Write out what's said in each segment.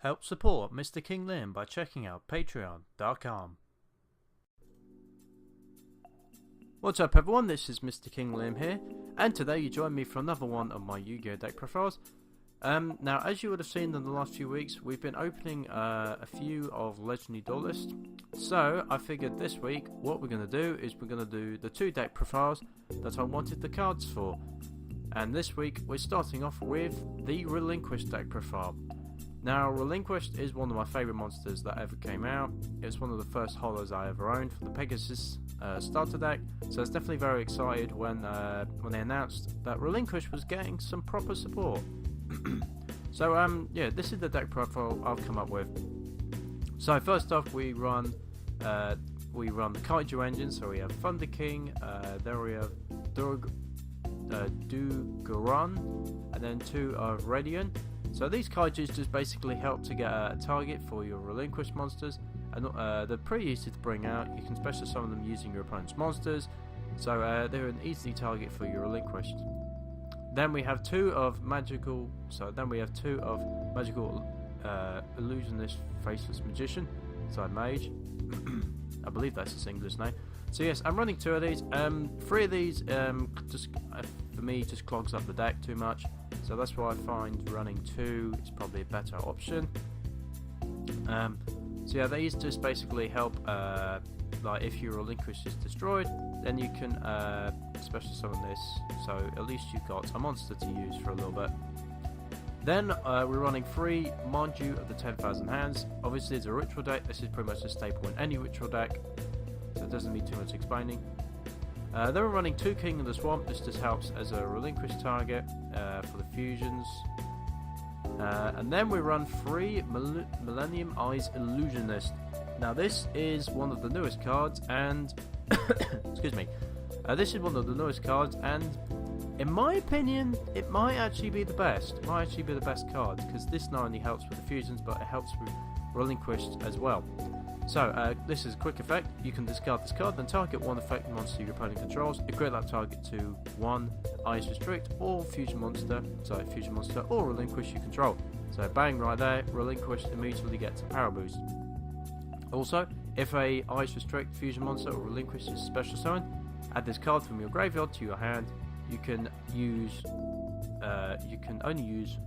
Help support MrKingLiam by checking out patreon.com. What's up everyone, this is MrKingLiam here, and today you join me for another one of my Yu-Gi-Oh deck profiles. Now as you would have seen in the last few weeks, we've been opening a few of Legendary Duelist. So I figured this week what we're going to do is we're going to do the two deck profiles that I wanted the cards for. And this week we're starting off with the Relinquished deck profile. Now, Relinquished is one of my favourite monsters that ever came out. It's one of the first holos I ever owned for the Pegasus starter deck, so I was definitely very excited when they announced that Relinquished was getting some proper support. So yeah, this is the deck profile I've come up with. So first off, we run the Kaiju engine. So we have Thunder King, then we have Duguran, and then two of Radiant. So these kaijus just basically help to get a target for your Relinquished monsters, and they're pretty easy to bring out. You can special summon them using your opponent's monsters, so they're an easy target for your Relinquished. Then we have two of magical illusionist faceless magician, so mage. I believe that's his English name. So yes, I'm running two of these. Three of these just for me just clogs up the deck too much. So that's why I find running two is probably a better option. So yeah, these just basically help, like if your Relinquished is destroyed, then you can special summon this, so at least you've got a monster to use for a little bit. Then we're running three Manju of the 10,000 Hands. Obviously it's a ritual deck, this is pretty much a staple in any ritual deck, so it doesn't need too much explaining. Then we're running two King of the Swamp. This just helps as a Relinquished target for the fusions. And then we run three Millennium Eyes Illusionist. Now this is one of the newest cards, and excuse me, this is one of the newest cards, and in my opinion, it might actually be the best. It might actually be the best card because this not only helps with the fusions, but it helps with Relinquished as well. So, this is a quick effect. You can discard this card, then target one affected monster your opponent controls. Equate that target to one Eyes Restrict or fusion monster or Relinquish you control. So, bang right there, Relinquished immediately gets a power boost. Also, if a Eyes Restrict, fusion monster or Relinquish is special summon, add this card from your graveyard to your hand. You can only use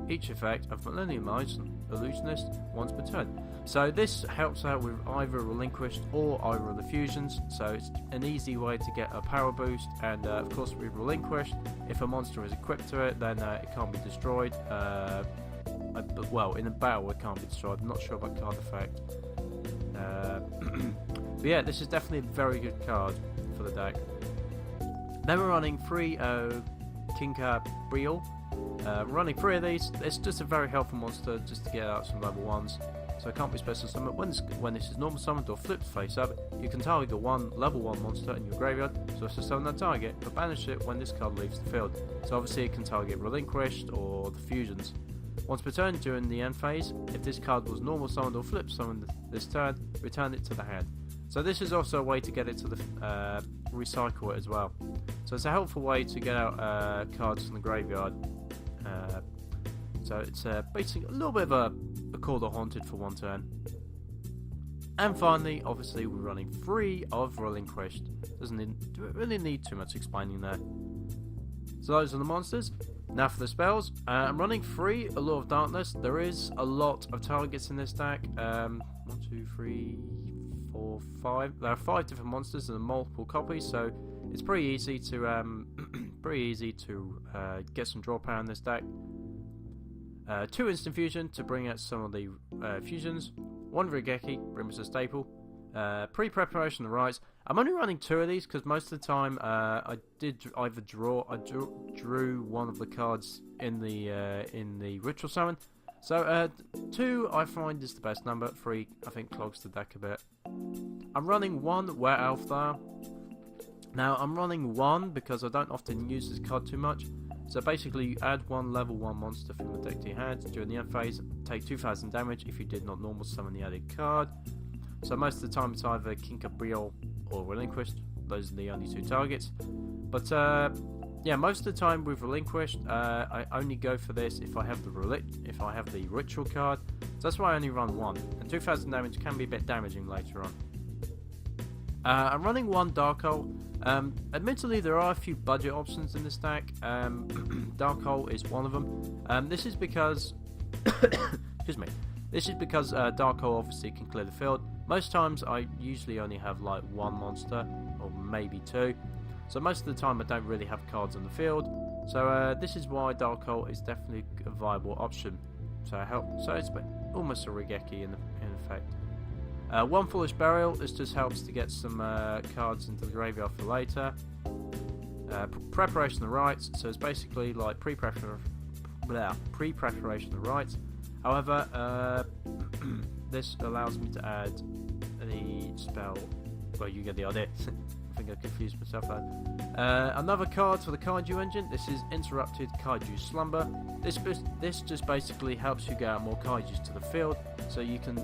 each effect of Millennium Eyes Illusionist once per turn. So this helps out with either Relinquished or either of the fusions, so it's an easy way to get a power boost. And of course with Relinquished, if a monster is equipped to it, then it can't be destroyed. Well, in a battle it can't be destroyed. I'm not sure about card effect. But yeah, this is definitely a very good card for the deck. Then we're running three Kinka-Briel. Running three of these. It's just a very helpful monster just to get out some level 1s. So it can't be special summoned. When this is normal summoned or flipped face up, you can target one level 1 monster in your graveyard, so as to summon that target, but banish it when this card leaves the field. So obviously it can target Relinquished or the fusions. Once per turn during the end phase, if this card was normal summoned or flip summoned this turn, return it to the hand. So this is also a way to get it to the recycle it as well. So it's a helpful way to get out cards from the graveyard. So it's basically a little bit of a Call the Haunted for one turn. And finally, obviously, we're running three of Relinquished. Doesn't really need too much explaining there. So those are the monsters. Now for the spells, I'm running three Allure of Darkness. There is a lot of targets in this deck. 1, 2, 3, 4, 5. There are 5 different monsters and multiple copies, so it's pretty easy to get some draw power in this deck. 2 Instant Fusion to bring out some of the fusions. 1 Rigeki, bring us a staple. Pre-preparation of rights. I'm only running 2 of these because most of the time I drew one of the cards in the ritual summon. So 2 I find is the best number. 3 I think clogs the deck a bit. I'm running 1 Were Elf there. Now I'm running 1 because I don't often use this card too much. So basically you add one level 1 monster from the deck to your hand during the end phase, take 2000 damage if you did not normal summon the added card. So most of the time it's either Kinka-Briel or Relinquished, those are the only 2 targets. But yeah, most of the time with Relinquished, I only go for this if I have the ritual card. So that's why I only run one, and 2,000 damage can be a bit damaging later on. I'm running one Dark Hole. Admittedly, there are a few budget options in this deck. Dark Hole is one of them. This is because, excuse me. This is because Dark Hole obviously can clear the field. Most times, I usually only have like one monster, or maybe two. So most of the time, I don't really have cards on the field. So this is why Dark Hole is definitely a viable option. So it's almost a Regeki in effect. One Foolish Burial. This just helps to get some cards into the graveyard for later. Preparation of Rites. So it's basically like pre-preparation of rites. However, this allows me to add the spell. Well, you get the idea. I think I confused myself there. Another card for the Kaiju engine. This is Interrupted Kaiju Slumber. This just basically helps you get out more Kaijus to the field, so you can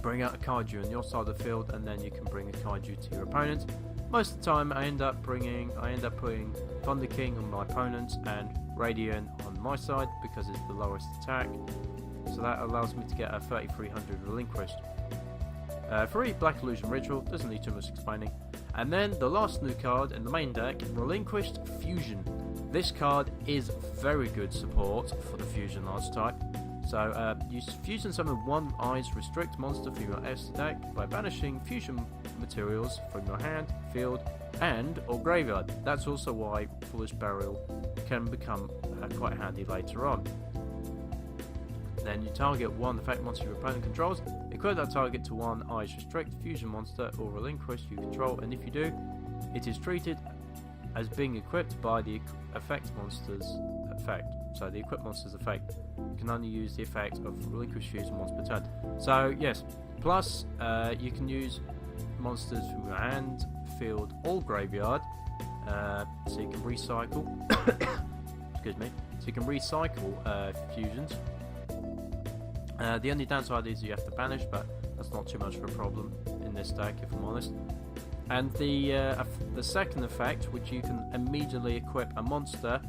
bring out a Kaiju on your side of the field, and then you can bring a Kaiju to your opponent. Most of the time, I end up putting Thunder King on my opponent and Radiant on my side because it's the lowest attack. So that allows me to get a 3300 Relinquished. 3 Black Illusion Ritual, doesn't need too much explaining. And then the last new card in the main deck, Relinquished Fusion. This card is very good support for the Fusion archetype. So you fusion summon one Eyes Restrict monster from your S deck by banishing fusion materials from your hand, field, and or graveyard. That's also why Foolish Burial can become quite handy later on. Then you target one effect monster your opponent controls, equip that target to one Eyes Restrict fusion monster or Relinquish you control, and if you do, it is treated as being equipped by the effect monster's effect. So the equipped monster's effect can only use the effect of Relinquish fusion once per turn. So yes, plus you can use monsters from your hand, field, or graveyard, so you can recycle. Excuse me. So you can recycle fusions. The only downside is you have to banish, but that's not too much of a problem in this deck, if I'm honest. And the second effect, which you can immediately equip a monster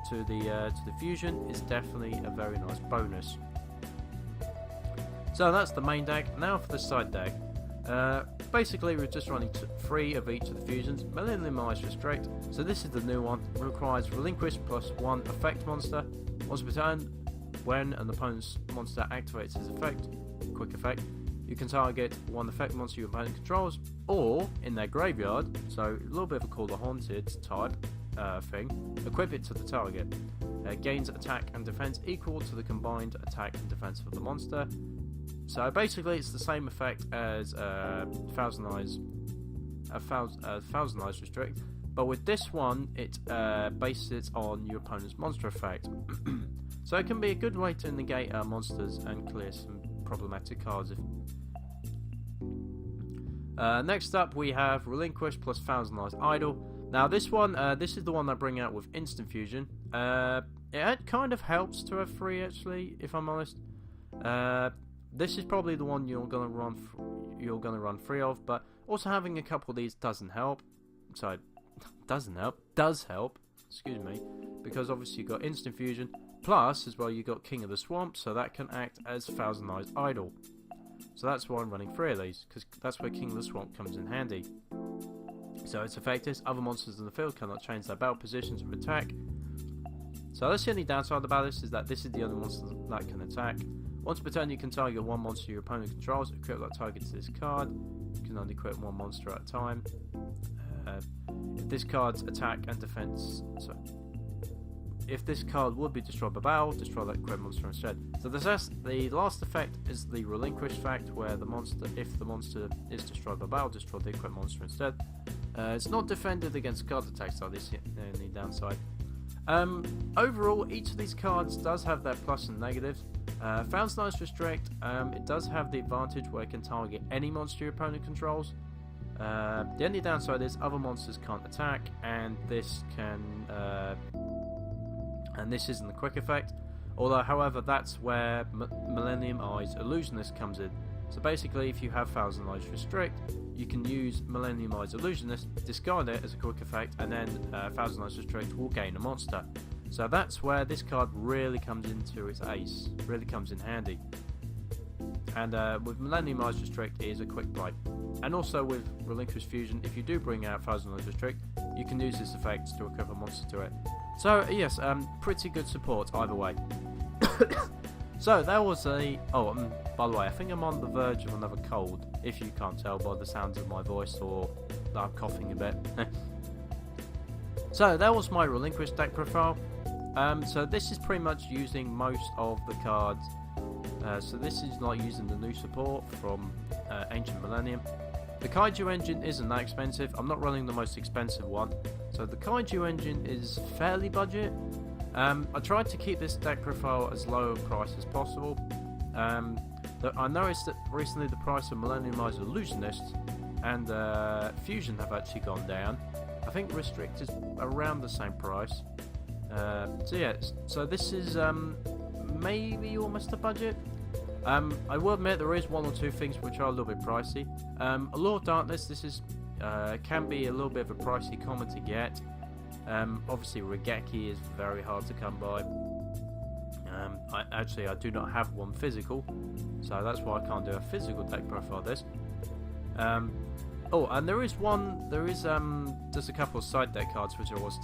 to the fusion, is definitely a very nice bonus. So that's the main deck. Now for the side deck. Basically, we're just running 3 of each of the fusions. Millennium Eyes Restrict. So this is the new one. It requires Relinquish plus 1 effect monster. Once per turn, when an opponent's monster activates his effect, quick effect, you can target one effect monster your opponent controls, or in their graveyard, so a little bit of a Call the Haunted type thing, equip it to the target. Gains attack and defense equal to the combined attack and defense of the monster. So basically it's the same effect as Thousand Eyes Restrict, but with this one it bases it on your opponent's monster effect. So it can be a good way to negate monsters and clear some problematic cards. Next up we have Relinquish plus Thousand Eyes Idol. Now this one, this is the one I bring out with Instant Fusion. It kind of helps to have 3 actually, if I'm honest. This is probably the one you're gonna run 3 of, but also having a couple of these doesn't help. So does help. Excuse me, because obviously you got Instant Fusion. Plus, as well, you got King of the Swamp, so that can act as Thousand Eyes Idol. So that's why I'm running 3 of these, because that's where King of the Swamp comes in handy. So its effect is other monsters in the field cannot change their battle positions of attack. So that's the only downside about this, is that this is the only monster that can attack. Once per turn you can target one monster your opponent controls, equip that target to this card. You can only equip one monster at a time. If this card's attack and defense... If this card would be destroyed by battle, destroy that equipped monster instead. So the last effect is the Relinquish effect, where if the monster is destroyed by battle, destroy the equipped monster instead. It's not defended against card attacks, so this is the only downside. Overall, each of these cards does have their plus and negatives. Thousand Eyes Restrict, it does have the advantage where it can target any monster your opponent controls. The only downside is other monsters can't attack, and this can... and this isn't the quick effect. Although, however, that's where Millennium Eyes Illusionist comes in. So basically, if you have Thousand Lives Restrict, you can use Millennium Illusionist, discard it as a quick effect, and then Thousand Lives Restrict will gain a monster. So that's where this card really comes into its ace, really comes in handy. And with Millennium Restrict, it is a quick play. And also with Relinquished Fusion, if you do bring out Thousand Lives Restrict, you can use this effect to equip a monster to it. So yes, pretty good support either way. So that was a... Oh, by the way, I think I'm on the verge of another cold, if you can't tell by the sounds of my voice or that I'm coughing a bit. So that was my Relinquished deck profile. So this is pretty much using most of the cards. So this is like using the new support from Ancient Millennium. The Kaiju engine isn't that expensive. I'm not running the most expensive one. So the Kaiju engine is fairly budget. I tried to keep this deck profile as low a price as possible. I noticed that recently the price of Millennium Illusionist and Fusion have actually gone down. I think Restrict is around the same price. So yeah, so this is maybe almost a budget. I will admit there is one or two things which are a little bit pricey. Allure of Darkness, this is can be a little bit of a pricey common to get. Obviously Regeki is very hard to come by. I do not have one physical, so that's why I can't do a physical deck profile of this. Oh, and there is just a couple of side deck cards which I was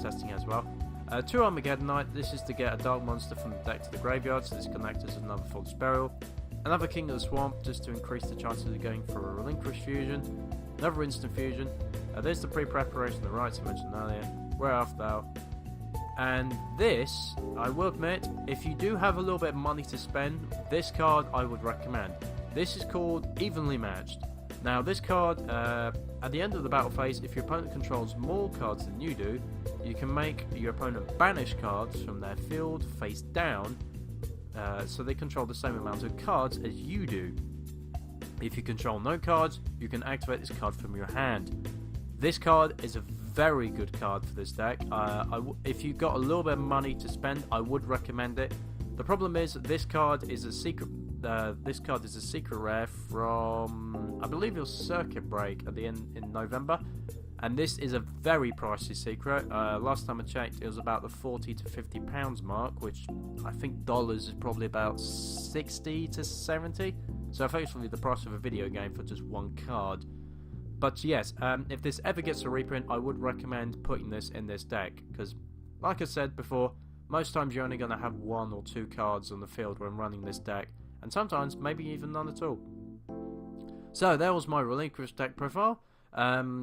testing as well. 2 Armageddonite, this is to get a dark monster from the deck to the graveyard, so this can act as another False Burial. Another King of the Swamp, just to increase the chances of going for a Relinquished Fusion. Another Instant Fusion. There's the pre-preparation, the rights I mentioned earlier. Where art thou? And this, I will admit, if you do have a little bit of money to spend, this card I would recommend. This is called Evenly Matched. Now this card, at the end of the battle phase, if your opponent controls more cards than you do, you can make your opponent banish cards from their field face down, so they control the same amount of cards as you do. If you control no cards, you can activate this card from your hand. This card is a very good card for this deck. If you've got a little bit of money to spend, I would recommend it. The problem is this card is a secret. This card is a secret rare from, I believe it was Circuit Break at the end in November, and this is a very pricey secret. Last time I checked, it was about the £40 to £50 mark, which I think dollars is probably about 60 to 70. So effectively the price of a video game for just one card. But yes, if this ever gets a reprint, I would recommend putting this in this deck, because like I said before, most times you're only going to have 1 or 2 cards on the field when running this deck, and sometimes maybe even none at all. So that was my Relinquished deck profile,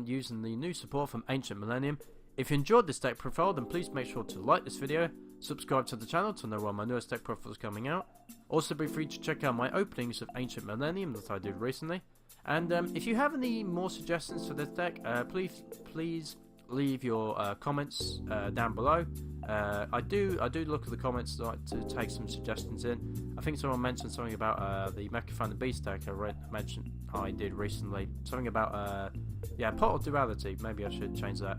using the new support from Ancient Millennium. If you enjoyed this deck profile, then please make sure to like this video, subscribe to the channel to know when my newest deck profile is coming out. Also be free to check out my openings of Ancient Millennium that I did recently. And if you have any more suggestions for this deck, please leave your comments down below. I do look at the comments to take some suggestions in. I think someone mentioned something about the Mecha Thunder Beast deck I did recently. Something about Pot of Duality. Maybe I should change that.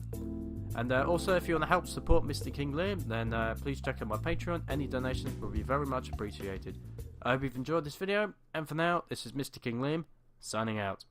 And also, if you want to help support MrKingLiam, then please check out my Patreon. Any donations will be very much appreciated. I hope you've enjoyed this video, and for now, this is MrKingLiam, signing out.